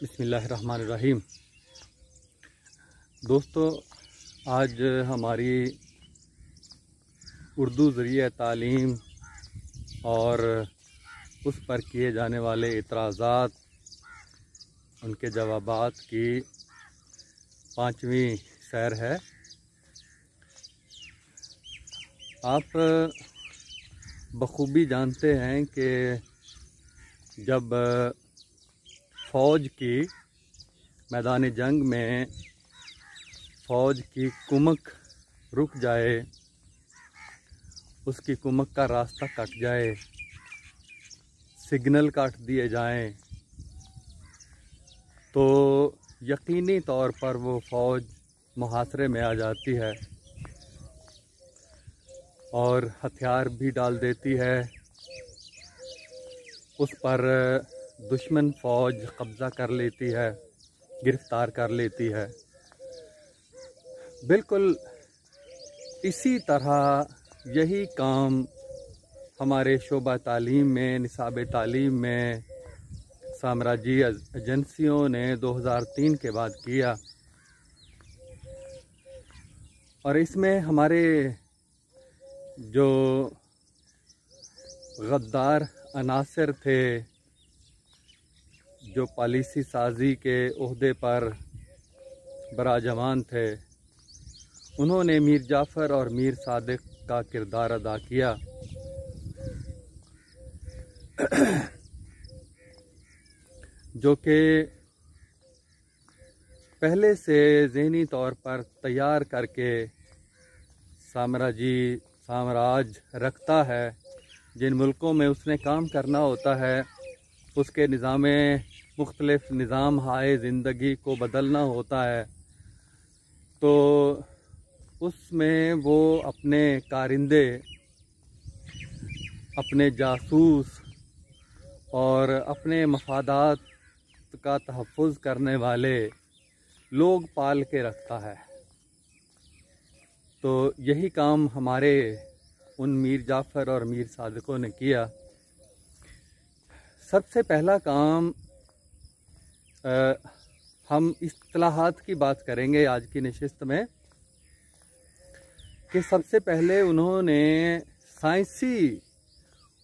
बिस्मिल्लाहिर्रहमानिर्रहीम। दोस्तों, आज हमारी उर्दू ज़रिए तालीम और उस पर किए जाने वाले इतराज़ात, उनके जवाबात की 5वीं सैर है। आप बखूबी जानते हैं कि जब फ़ौज की मैदान जंग में फ़ौज की कुमक रुक जाए, उसकी कुमक का रास्ता कट जाए, सिग्नल काट दिए जाएं, तो यकीनी तौर पर वो फ़ौज मुहासरे में आ जाती है और हथियार भी डाल देती है। उस पर दुश्मन फ़ौज कब्ज़ा कर लेती है, गिरफ़्तार कर लेती है। बिल्कुल इसी तरह यही काम हमारे शोबा तालीम में, निसाब तालीम में साम्राज्यी एजेंसियों ने 2003 के बाद किया। और इसमें हमारे जो गद्दार अनासर थे, जो पॉलिसी साजी के ओहदे पर बराजमान थे, उन्होंने मीर जाफ़र और मीर सादिक का किरदार अदा किया। जो कि पहले से ज़हनी तौर पर तैयार करके साम्राज्य रखता है। जिन मुल्कों में उसने काम करना होता है, उसके मुख्तलिफ निज़ाम हाय ज़िंदगी को बदलना होता है, तो उसमें वो अपने कारिंदे, अपने जासूस और अपने मफादात का तहफ़्फ़ुज़ करने वाले लोग पाल के रखता है। तो यही काम हमारे उन मीर जाफ़र और मीर सादिकों ने किया। सबसे पहला काम, हम इस्तिलाहात की बात करेंगे आज की नशिस्त में, कि सबसे पहले उन्होंने साइंसी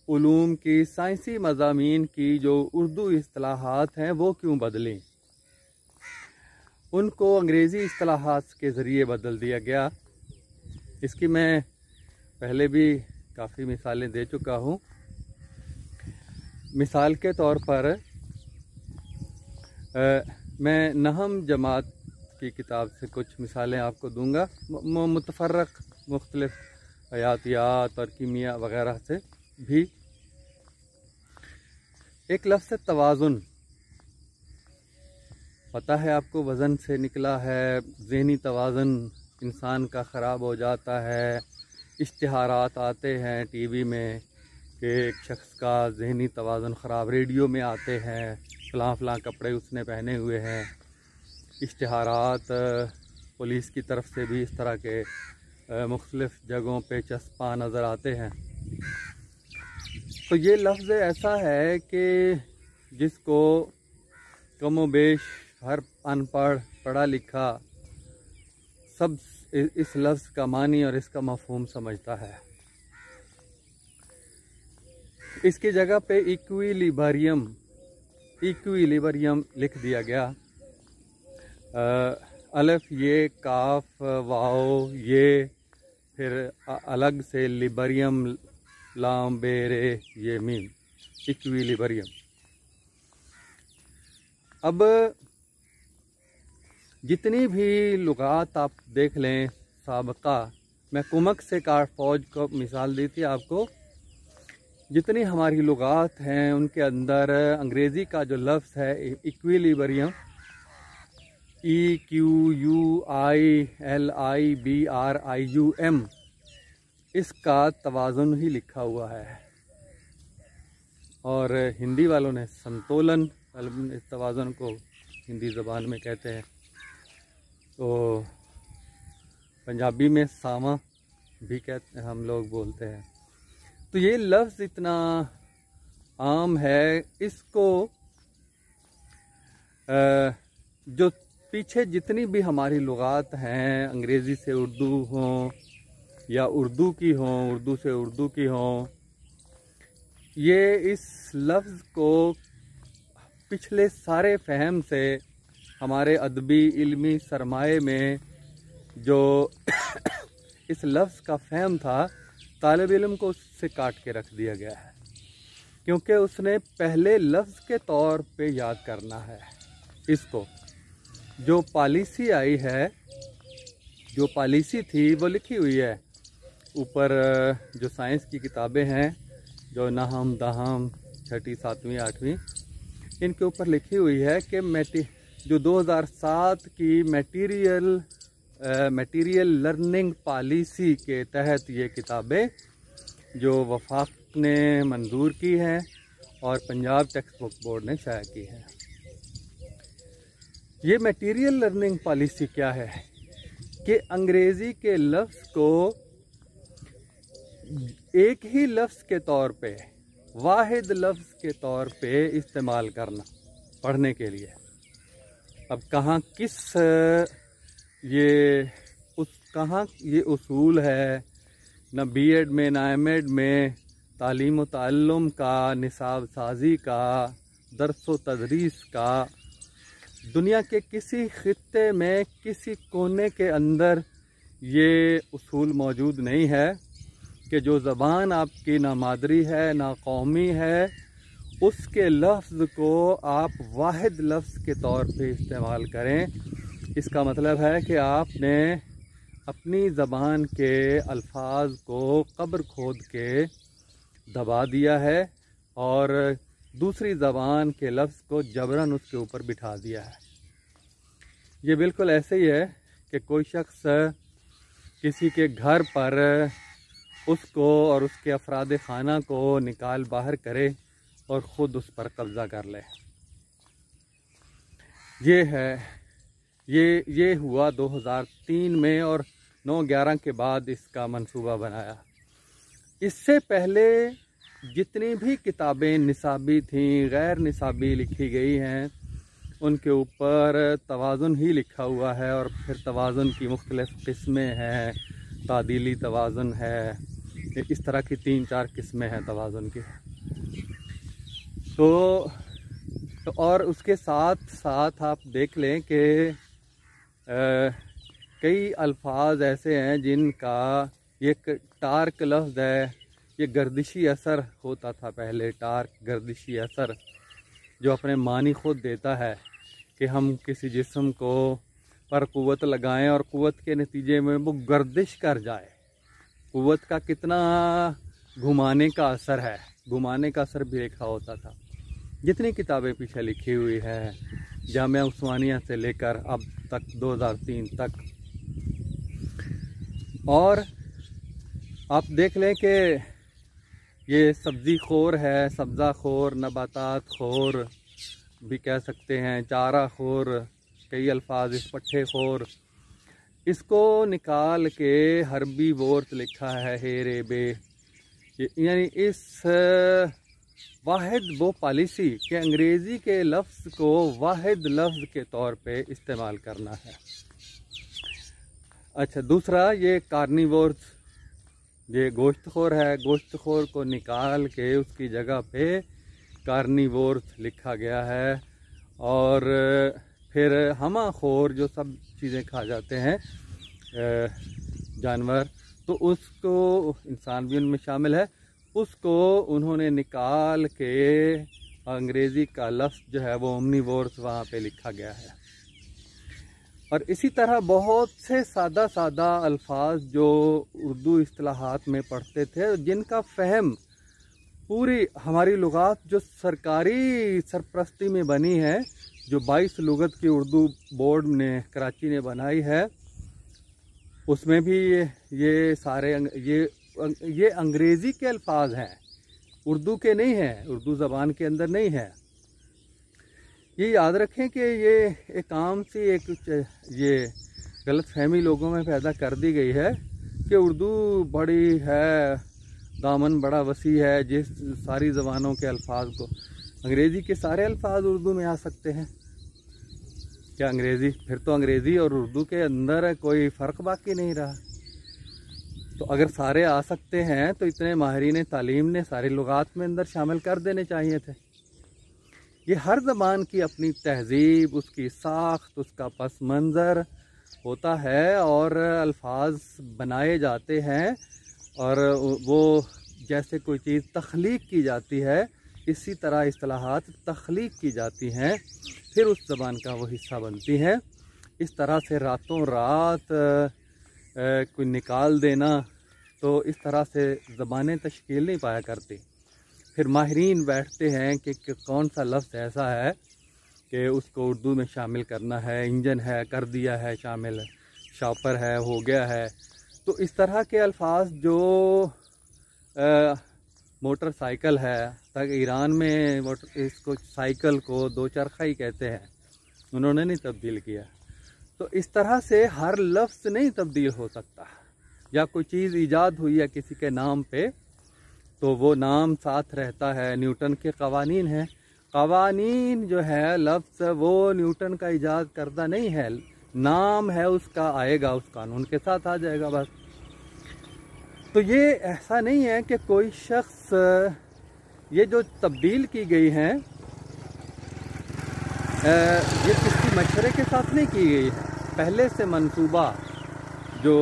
उलूम की, साइंसी मज़ामीन की जो उर्दू इस्तिलाहात हैं वो क्यों बदली। उनको अंग्रेज़ी इस्तिलाहात के ज़रिए बदल दिया गया। इसकी मैं पहले भी काफ़ी मिसालें दे चुका हूँ। मिसाल के तौर पर मैं नहम जमात की किताब से कुछ मिसालें आपको दूंगा, मुतफ़र्रक़ मुख्तलिफ हयातियात और कीमिया वग़ैरह से भी। एक लफ्ज़ तवाज़ुन, पता है आपको, वज़न से निकला है। ज़हनी तवाज़ुन इंसान का ख़राब हो जाता है। इश्तिहारात आते हैं टीवी में कि एक शख्स का ज़हनी तवाज़ुन ख़राब, रेडियो में आते हैं फ़लाँ कपड़े उसने पहने हुए हैं। इश्तिहारात पुलिस की तरफ से भी इस तरह के मुख्तलिफ़ जगहों पे चस्पा नज़र आते हैं। तो ये लफ्ज़ ऐसा है कि जिसको कम व बेश हर अनपढ़, पढ़ा लिखा सब इस लफ्ज़ का मानी और इसका मफ़हूम समझता है। इसकी जगह पे इक्विलिब्रियम लिख दिया गया। अलिफ ये, काफ, वाओ ये, फिर अलग से लिबरियम, लाम बेरे ये मीम, इक्विलिब्रियम। अब जितनी भी लुगात आप देख लें साबका, मैं कुमक से फ़ौज को मिसाल दी थी आपको, जितनी हमारी लुगात हैं उनके अंदर अंग्रेज़ी का जो लफ्ज़ है इक्विलिब्रियम, EQUILIBRIUM, इसका तवाज़ुन ही लिखा हुआ है। और हिंदी वालों ने संतुलन, इस तवाज़ुन को हिंदी ज़बान में कहते हैं। तो पंजाबी में सामा भी कहते हैं, हम लोग बोलते हैं। तो ये लफ्ज़ इतना आम है, इसको जो पीछे जितनी भी हमारी लुगात हैं, अंग्रेज़ी से उर्दू हों या उर्दू की हों, उर्दू से उर्दू की हों, ये इस लफ्ज़ को पिछले सारे फ़हम से हमारे अदबी इल्मी सरमाए में जो इस लफ्ज़ का फ़हम था, तालिब इल्म को उससे काट के रख दिया गया है, क्योंकि उसने पहले लफ्ज़ के तौर पे याद करना है इसको। जो पॉलिसी आई है, जो पॉलिसी थी वो लिखी हुई है ऊपर, जो साइंस की किताबें हैं, जो नहम दहम 6ठी 7वीं 8वीं, इनके ऊपर लिखी हुई है कि जो 2007 की मटीरियल लर्निंग पॉलिसी के तहत ये किताबें जो वफाक ने मंजूर की हैं और पंजाब टेक्स्ट बुक बोर्ड ने शाया की है। ये मटीरियल लर्निंग पॉलिसी क्या है कि अंग्रेज़ी के लफ्ज़ को एक ही लफ्ज़ के तौर पे, वाहिद लफ्ज़ के तौर पे इस्तेमाल करना पढ़ने के लिए। अब कहाँ ये उसूल है, न बीएड में न एमएड में तालीम व ताल्लुम का, निसाब साजी का, दर्स व तदरीस का, दुनिया के किसी खित्ते में किसी कोने के अंदर ये उसूल मौजूद नहीं है कि जो ज़बान आपकी ना मादरी है ना कौमी है, उसके लफ्ज़ को आप वाहिद लफ्ज़ के तौर पे इस्तेमाल करें। इसका मतलब है कि आपने अपनी ज़बान के अल्फाज को कब्र खोद के दबा दिया है और दूसरी ज़बान के लफ्ज़ को जबरन उसके ऊपर बिठा दिया है। ये बिल्कुल ऐसे ही है कि कोई शख्स किसी के घर पर उसको और उसके अफराद खाना को निकाल बाहर करे और ख़ुद उस पर कब्ज़ा कर ले। ये है, ये हुआ 2003 में और 9/11 के बाद इसका मंसूबा बनाया। इससे पहले जितनी भी किताबें निसाबी थीं, गैर निसाबी लिखी गई हैं, उनके ऊपर तवाज़ुन ही लिखा हुआ है और फिर तवाज़ुन की मुख्तलिफ़ किस्में हैं, तादीली तवाज़ुन है, इस तरह की 3-4 किस्में हैं तवाज़ुन की। तो और उसके साथ साथ आप देख लें कि कई अल्फाज ऐसे हैं जिनका ये टार्क लफ्ज़ है, ये गर्दिशी असर होता था पहले, टार्क गर्दिशी असर, जो अपने मानी खुद देता है कि हम किसी जिस्म को पर क़ुव्वत लगाएं और क़ुव्वत के नतीजे में वो गर्दिश कर जाए। क़ुव्वत का कितना घुमाने का असर है, घुमाने का असर भी लिखा होता था। जितनी किताबें पीछे लिखी हुई है जामिया उस्मानिया से लेकर अब तक 2003 तक, और आप देख लें कि ये सब्ज़ी खोर है, सब्ज़ा खोर, नबातात खोर भी कह सकते हैं, चारा खोर, कई अल्फाज इस पट्टे खोर, इसको निकाल के हरबी वोर्थ लिखा है, हेरे बे, यानी इस वाहिद वो पॉलिसी कि अंग्रेज़ी के लफ्ज़ को वाहिद लफ्ज़ के तौर पे इस्तेमाल करना है। अच्छा, दूसरा ये कार्निवोर्स, ये गोश्तखोर है, गोश्तखोर को निकाल के उसकी जगह पे कार्निवोर्स लिखा गया है। और फिर हमाखोर, जो सब चीज़ें खा जाते हैं जानवर, तो उसको, इंसान भी उनमें शामिल है, उसको उन्होंने निकाल के अंग्रेज़ी का लफ्ज़ जो है वो ओमनीवोर्स वहाँ पे लिखा गया है। और इसी तरह बहुत से सादा सादा अल्फाज जो उर्दू इस्तिलाहात में पढ़ते थे, जिनका फ़हम पूरी हमारी लुगात जो सरकारी सरपरस्ती में बनी है, जो 22 लुगत की उर्दू बोर्ड ने कराची ने बनाई है, उसमें भी ये सारे ये अंग्रेज़ी के अल्फाज हैं, उर्दू के नहीं हैं, उर्दू ज़बान के अंदर नहीं है। ये याद रखें कि ये एक आम सी ये गलत फहमी लोगों में पैदा कर दी गई है कि उर्दू बड़ी है, दामन बड़ा वसी है, जिस सारी ज़बानों के अल्फाज को, अंग्रेज़ी के सारे अल्फाज उर्दू में आ सकते हैं। क्या अंग्रेज़ी, फिर तो अंग्रेज़ी और उर्दू के अंदर कोई फ़र्क बाकी नहीं रहा। तो अगर सारे आ सकते हैं तो इतने माहिरीन तालीम ने सारी लुगात में अंदर शामिल कर देने चाहिए थे। ये हर ज़बान की अपनी तहज़ीब, उसकी साख्त, उसका पस मंज़र होता है और अल्फाज बनाए जाते हैं और वो जैसे कोई चीज़ तख्लीक की जाती है इसी तरह इस्तिलाहात तख्लीक की जाती हैं, फिर उस ज़बान का वो हिस्सा बनती हैं। इस तरह से रातों रात कोई निकाल देना, तो इस तरह से ज़बानें तश्कील नहीं पाया करती। फिर माहिरीन बैठते हैं कि कौन सा लफ्ज़ ऐसा है कि उसको उर्दू में शामिल करना है। इंजन है, कर दिया है शामिल, शॉपर है, हो गया है। तो इस तरह के अल्फाज जो मोटरसाइकिल है, तक ईरान में इसको साइकिल को दो चरखा ही कहते हैं, उन्होंने नहीं तब्दील किया। तो इस तरह से हर लफ्ज़ नहीं तब्दील हो सकता। या कोई चीज़ ईजाद हुई है किसी के नाम पे तो वो नाम साथ रहता है। न्यूटन के कवानीन हैं, कवानीन जो है लफ्ज़ वो न्यूटन का ईजाद करदा नहीं है, नाम है उसका, आएगा उस कानून के साथ आ जाएगा बस। तो ये ऐसा नहीं है कि कोई शख्स, ये जो तब्दील की गई हैं ये किसी मशवरे के साथ नहीं की गई है। पहले से मंसूबा जो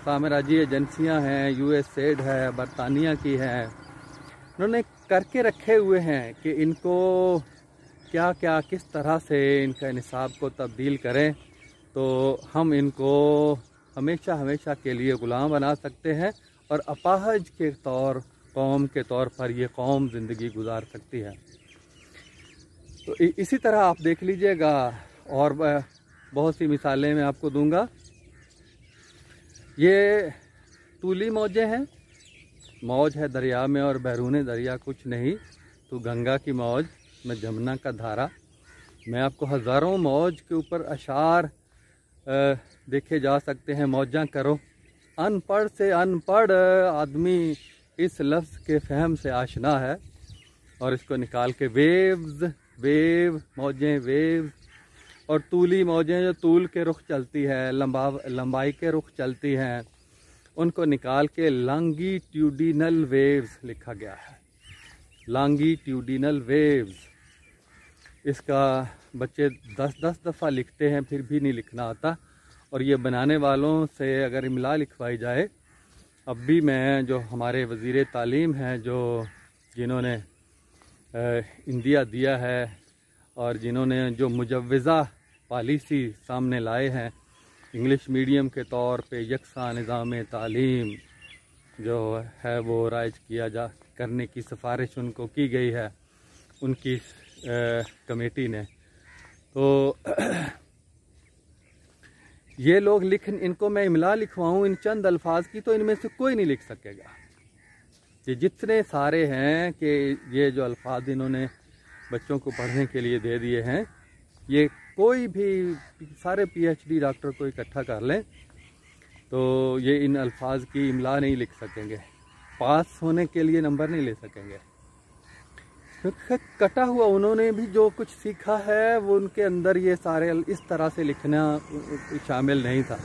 साम्राज्य एजेंसियां हैं, यूएसएड है, बरतानिया की है, उन्होंने करके रखे हुए हैं कि इनको क्या क्या किस तरह से इनका निसाब को तब्दील करें तो हम इनको हमेशा हमेशा के लिए ग़ुलाम बना सकते हैं और अपाहज के कौम के तौर पर ये कौम ज़िंदगी गुजार सकती है। तो इसी तरह आप देख लीजिएगा और बहुत सी मिसालें मैं आपको दूंगा। ये तूली मौजें हैं, मौज है दरिया में और बैरून दरिया कुछ नहीं, तो गंगा की मौज में जमुना का धारा। मैं आपको हज़ारों मौज के ऊपर अशार देखे जा सकते हैं। मौजां करो, अनपढ़ से अनपढ़ आदमी इस लफ्ज़ के फ़हम से आशना है और इसको निकाल के वेव्स, वेव मौजें, वेव और तूली मौजें जो तूल के रुख चलती है, लंबाई के रुख चलती हैं, उनको निकाल के लॉन्गिट्यूडिनल वेव्स लिखा गया है। लॉन्गिट्यूडिनल वेव्स, इसका बच्चे 10-10 दफ़ा लिखते हैं फिर भी नहीं लिखना आता। और ये बनाने वालों से अगर इमला लिखवाई जाए, अब भी मैं जो हमारे वज़ीर तालीम हैं जो जिन्होंने इंदिया दिया है और जिन्होंने जो मुजव्वज़ा पॉलिसी सामने लाए हैं, इंग्लिश मीडियम के तौर पे यकसा निज़ाम तालीम जो है वो राइज किया जा करने की सिफारिश उनको की गई है उनकी कमेटी ने। तो ये लोग इनको मैं इमला लिखवाऊँ इन चंद अल्फाज की तो इनमें से कोई नहीं लिख सकेगा। ये जितने सारे हैं कि ये जो अल्फाज इन्होंने बच्चों को पढ़ने के लिए दे दिए हैं, ये कोई भी सारे पीएचडी डॉक्टर को इकट्ठा कर लें तो ये इन अल्फाज की इमला नहीं लिख सकेंगे, पास होने के लिए नंबर नहीं ले सकेंगे। क्योंकि कटा हुआ उन्होंने भी जो कुछ सीखा है वो उनके अंदर ये सारे इस तरह से लिखना शामिल नहीं था।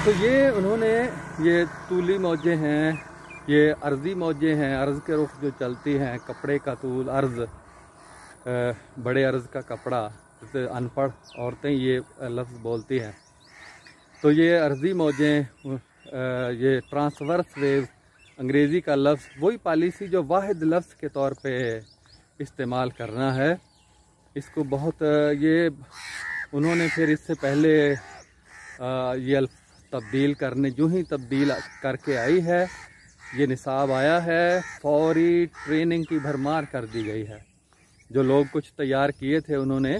तो ये उन्होंने ये तूली मौजें हैं, ये अर्ज़ी मौजें हैं, अर्ज़ के रुख जो चलती हैं, कपड़े का तूल, अर्ज़, बड़े अर्ज़ का कपड़ा, जैसे अनपढ़ औरतें ये लफ्ज़ बोलती हैं। तो ये अर्ज़ी मौजें, ये ट्रांसवर्स वेव अंग्रेज़ी का लफ्ज़, वही पॉलिसी जो वाहिद लफ्ज़ के तौर पे इस्तेमाल करना है, इसको बहुत ये उन्होंने फिर इससे पहले ये तब्दील करने, जो ही तब्दील करके आई है, ये निसाब आया है, फौरी ट्रेनिंग की भरमार कर दी गई है। जो लोग कुछ तैयार किए थे उन्होंने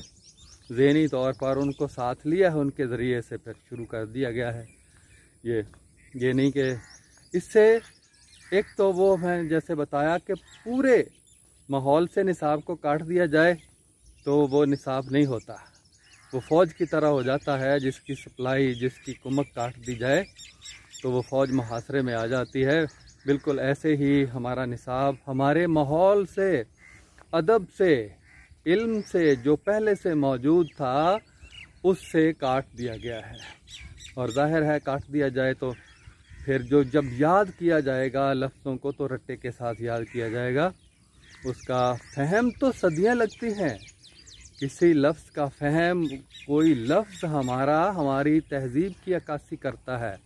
ज़हनी तौर पर उनको साथ लिया है, उनके ज़रिए से फिर शुरू कर दिया गया है। ये नहीं कि इससे एक तो वो मैं जैसे बताया कि पूरे माहौल से निसाब को काट दिया जाए तो वो निसाब नहीं होता, वो फ़ौज की तरह हो जाता है जिसकी सप्लाई, जिसकी कुमक काट दी जाए तो वो फ़ौज मुहासरे में आ जाती है। बिल्कुल ऐसे ही हमारा निसाब हमारे माहौल से, अदब से, इल्म से जो पहले से मौजूद था उससे काट दिया गया है। और जाहिर है काट दिया जाए तो फिर जो जब याद किया जाएगा लफ्ज़ों को तो रट्टे के साथ याद किया जाएगा। उसका फ़हम तो सदियां लगती हैं। किसी लफ्ज़ का फ़हम, कोई लफ्ज़ हमारी तहज़ीब की अक्कासी करता है।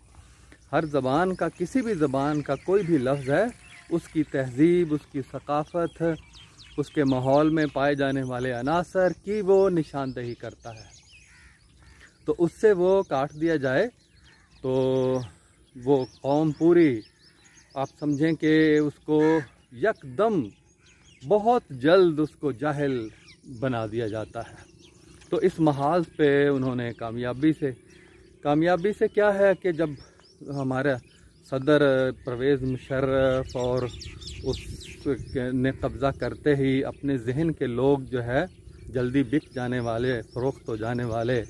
हर ज़बान का, किसी भी ज़बान का कोई भी लफ्ज़ है, उसकी तहज़ीब, उसकी सकाफ़त, उसके माहौल में पाए जाने वाले अनासर की वो निशानदही करता है। तो उससे वो काट दिया जाए तो वो कौम पूरी, आप समझें कि उसको यकदम बहुत जल्द उसको जाहिल बना दिया जाता है। तो इस महाज पे उन्होंने कामयाबी से क्या है कि जब हमारा सदर परवेज़ मुशर्रफ और उसने कब्ज़ा करते ही अपने जहन के लोग जो है जल्दी बिक जाने वाले, फ़रोख्त हो जाने वाले,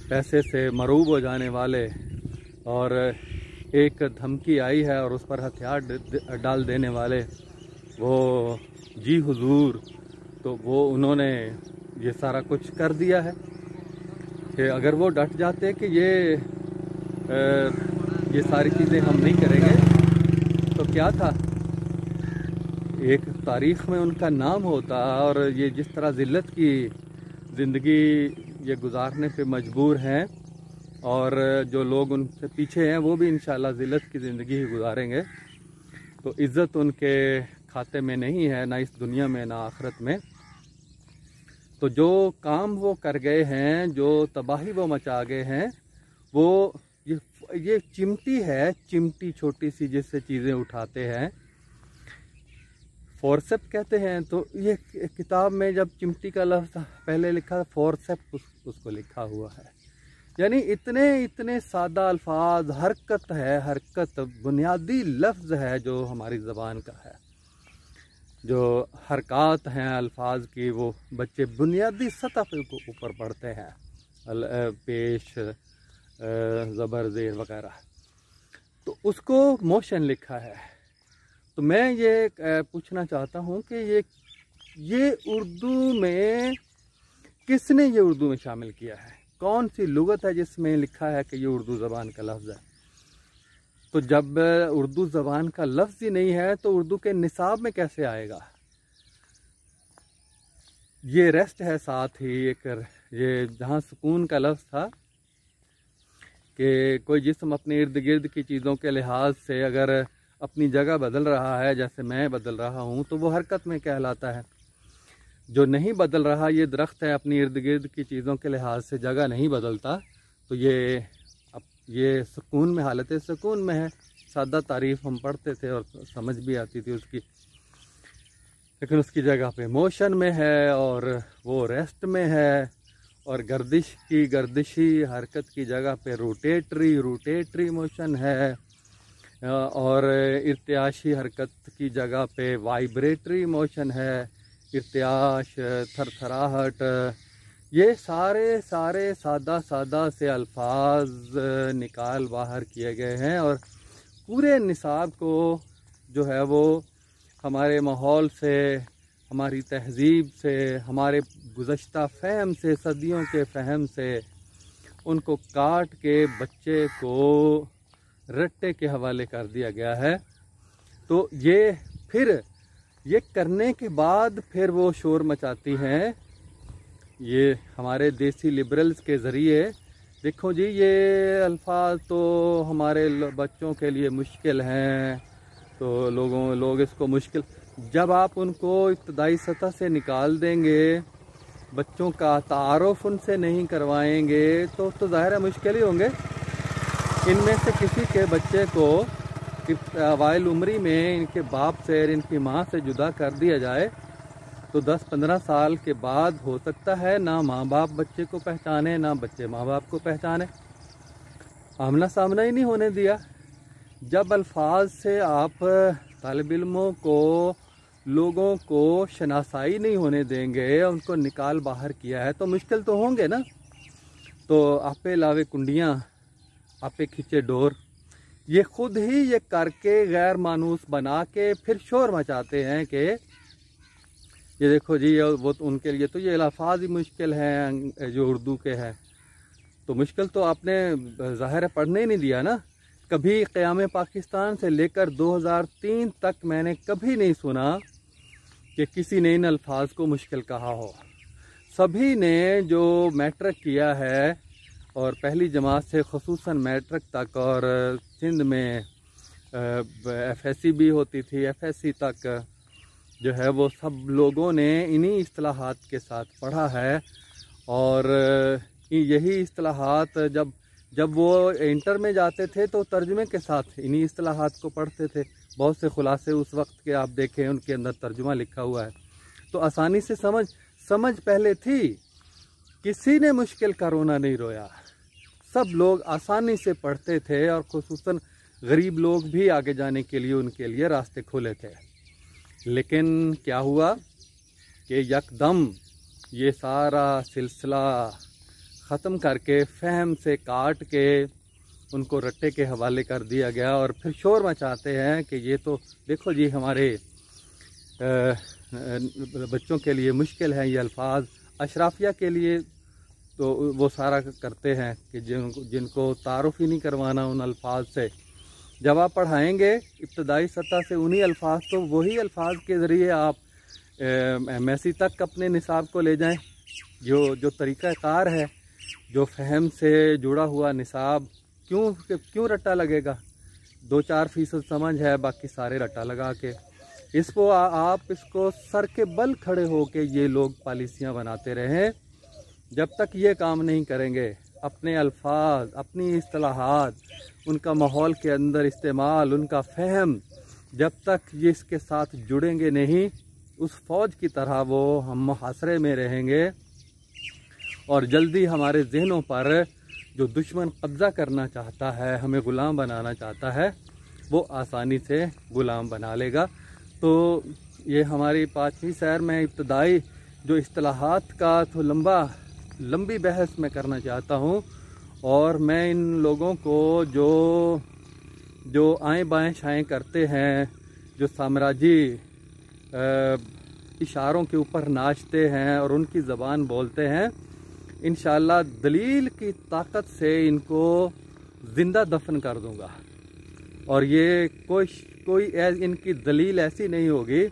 पैसे से मरूब हो जाने वाले, और एक धमकी आई है और उस पर हथियार डाल देने वाले, वो जी हुजूर, तो वो उन्होंने ये सारा कुछ कर दिया है कि अगर वो डट जाते कि ये सारी चीज़ें हम नहीं करेंगे तो क्या था, एक तारीख़ में उनका नाम होता। और ये जिस तरह ज़िल्लत की ज़िंदगी ये गुजारने पे मजबूर हैं और जो लोग उनसे पीछे हैं वो भी इंशाल्लाह ज़िल्लत की ज़िंदगी ही गुजारेंगे, तो इज़्ज़त उनके खाते में नहीं है, ना इस दुनिया में ना आखिरत में। तो जो काम वो कर गए हैं, जो तबाही वो मचा गए हैं, वो ये चिमटी है, चिमटी छोटी सी जिससे चीज़ें उठाते हैं, फोरसेप कहते हैं। तो ये किताब में जब चिमटी का लफ्ज़ पहले लिखा, फोरसेप उसको लिखा हुआ है। यानी इतने सादा अल्फाज, हरकत बुनियादी लफ्ज़ है जो हमारी ज़बान का है। जो हरकत हैं अल्फाज की, वो बच्चे बुनियादी सतह पे ऊपर पढ़ते हैं, पेश, ज़बर, ज़ेर वगैरह, तो उसको मोशन लिखा है। तो मैं ये पूछना चाहता हूँ कि ये उर्दू में किसने ये उर्दू में शामिल किया है? कौन सी लुगत है जिसमें लिखा है कि ये उर्दू ज़बान का लफ्ज़ है? तो जब उर्दू ज़बान का लफ्ज़ ही नहीं है तो उर्दू के निसाब में कैसे आएगा? ये रेस्ट है, साथ ही एक ये जहाँ सुकून का लफ्ज़ था कि कोई जिस्म अपने इर्द गिर्द की चीज़ों के लिहाज से अगर अपनी जगह बदल रहा है, जैसे मैं बदल रहा हूँ, तो वो हरकत में कहलाता है। जो नहीं बदल रहा, ये दरख्त है, अपनी इर्द गिर्द की चीज़ों के लिहाज से जगह नहीं बदलता, तो ये सुकून में, हालत सुकून में है। सादा तारीफ़ हम पढ़ते थे और समझ भी आती थी उसकी, लेकिन उसकी जगह पे मोशन में है और वो रेस्ट में है। और गर्दिशी हरकत की जगह पे रोटेटरी मोशन है, और इर्तियाशी हरकत की जगह पे वाइब्रेटरी मोशन है, इर्तियाश, थरथराहट। ये सारे सादा से अल्फाज निकाल बाहर किए गए हैं और पूरे निसाब को जो है वो हमारे माहौल से, हमारी तहज़ीब से, हमारे गुज़श्ता फ़हम से, सदियों के फ़हम से उनको काट के बच्चे को रट्टे के हवाले कर दिया गया है। तो ये करने के बाद फिर वो शोर मचाती हैं, ये हमारे देसी लिबरल्स के ज़रिए। देखो जी, ये अल्फाज तो हमारे बच्चों के लिए मुश्किल हैं, तो लोग इसको मुश्किल, जब आप उनको इब्तदाई सतह से निकाल देंगे, बच्चों का तारुफ उनसे नहीं करवाएंगे, तो ज़ाहिर है मुश्किल ही होंगे। इनमें से किसी के बच्चे को अवाइल उम्री में इनके बाप से, इनकी माँ से जुदा कर दिया जाए, तो 10-15 साल के बाद हो सकता है ना माँ बाप बच्चे को पहचाने, ना बच्चे माँ बाप को पहचाने। आमना सामना ही नहीं होने दिया। जब अल्फाज से आप तालिब इल्मों को, लोगों को शनासाई नहीं होने देंगे, उनको निकाल बाहर किया है, तो मुश्किल तो होंगे ना। तो आपे लावे कुंडियाँ, आपे खींचे डोर, ये खुद ही ये करके गैर मानूस बना के फिर शोर मचाते हैं कि ये देखो जी, वो तो उनके लिए तो ये अल्फाज ही मुश्किल हैं जो उर्दू के हैं। तो मुश्किल तो आपने ज़ाहिर है पढ़ने ही नहीं दिया ना। कभी क़याम पाकिस्तान से लेकर 2003 तक मैंने कभी नहीं सुना कि किसी ने इन अल्फाज को मुश्किल कहा हो। सभी ने जो मैट्रिक किया है और पहली जमात से ख़ुसूसन मैट्रिक तक, और सिंध में FSC भी होती थी, FSC तक जो है, वो सब लोगों ने इन्हीं इस्तिलाहात के साथ पढ़ा है। और यही इस्तिलाहात जब वो इंटर में जाते थे तो तर्जुमे के साथ इन्हीं इस्तिलाहात को पढ़ते थे। बहुत से खुलासे उस वक्त के आप देखें, उनके अंदर तर्जुमा लिखा हुआ है। तो आसानी से समझ पहले थी। किसी ने मुश्किल का रोना नहीं रोया, सब लोग आसानी से पढ़ते थे, और खुसूसन गरीब लोग भी आगे जाने के लिए उनके लिए रास्ते खुले थे। लेकिन क्या हुआ कि यकदम ये सारा सिलसिला ख़त्म करके, फ़हम से काट के उनको रट्टे के हवाले कर दिया गया, और फिर शोर मचाते हैं कि ये तो देखो जी हमारे बच्चों के लिए मुश्किल है ये अल्फाज। अशराफिया के लिए तो वो सारा करते हैं कि जिनको तारुफ़ ही नहीं करवाना उन अल्फाज से। जब आप पढ़ाएंगे इब्तदाई सतह से उन्हीं अल्फाज, तो वही अल्फाज के ज़रिए आप MSc तक अपने निसाब को ले जाएं। जो तरीक़ाकार है, जो फ़हम से जुड़ा हुआ निसाब, क्यों रट्टा लगेगा? 2-4% समझ है, बाकी सारे रट्टा लगा के इसको आप इसको सर के बल खड़े हो के ये लोग पॉलिसियाँ बनाते रहें। जब तक ये काम नहीं करेंगे, अपने अल्फाज, अपनी इस्तिलाहात, उनका माहौल के अंदर इस्तेमाल, उनका फ़हम, जब तक ये इसके साथ जुड़ेंगे नहीं, उस फ़ौज की तरह वो हम मुहासरे में रहेंगे, और जल्दी हमारे जहनों पर जो दुश्मन कब्ज़ा करना चाहता है, हमें ग़ुलाम बनाना चाहता है, वो आसानी से ग़ुलाम बना लेगा। तो ये हमारी 5वीं सैर में इब्तदाई जो इस्तिलाहात का तो लंबी बहस मैं करना चाहता हूँ। और मैं इन लोगों को जो आएँ बाएँ शाएँ करते हैं, जो साम्राज्य इशारों के ऊपर नाचते हैं और उनकी ज़बान बोलते हैं, इंशाअल्लाह दलील की ताकत से इनको ज़िंदा दफन कर दूंगा। और ये कोई इनकी दलील ऐसी नहीं होगी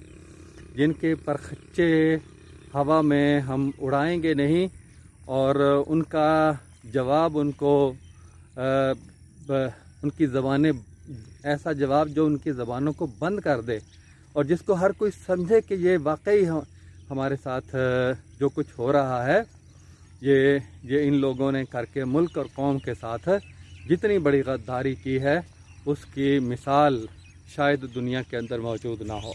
जिनके परखच्चे हवा में हम उड़ाएंगे नहीं, और उनका जवाब उनकी ज़बानें, ऐसा जवाब जो उनकी ज़बानों को बंद कर दे, और जिसको हर कोई समझे कि ये वाकई हमारे साथ जो कुछ हो रहा है, ये इन लोगों ने करके मुल्क और कौम के साथ जितनी बड़ी गद्दारी की है, उसकी मिसाल शायद दुनिया के अंदर मौजूद ना हो।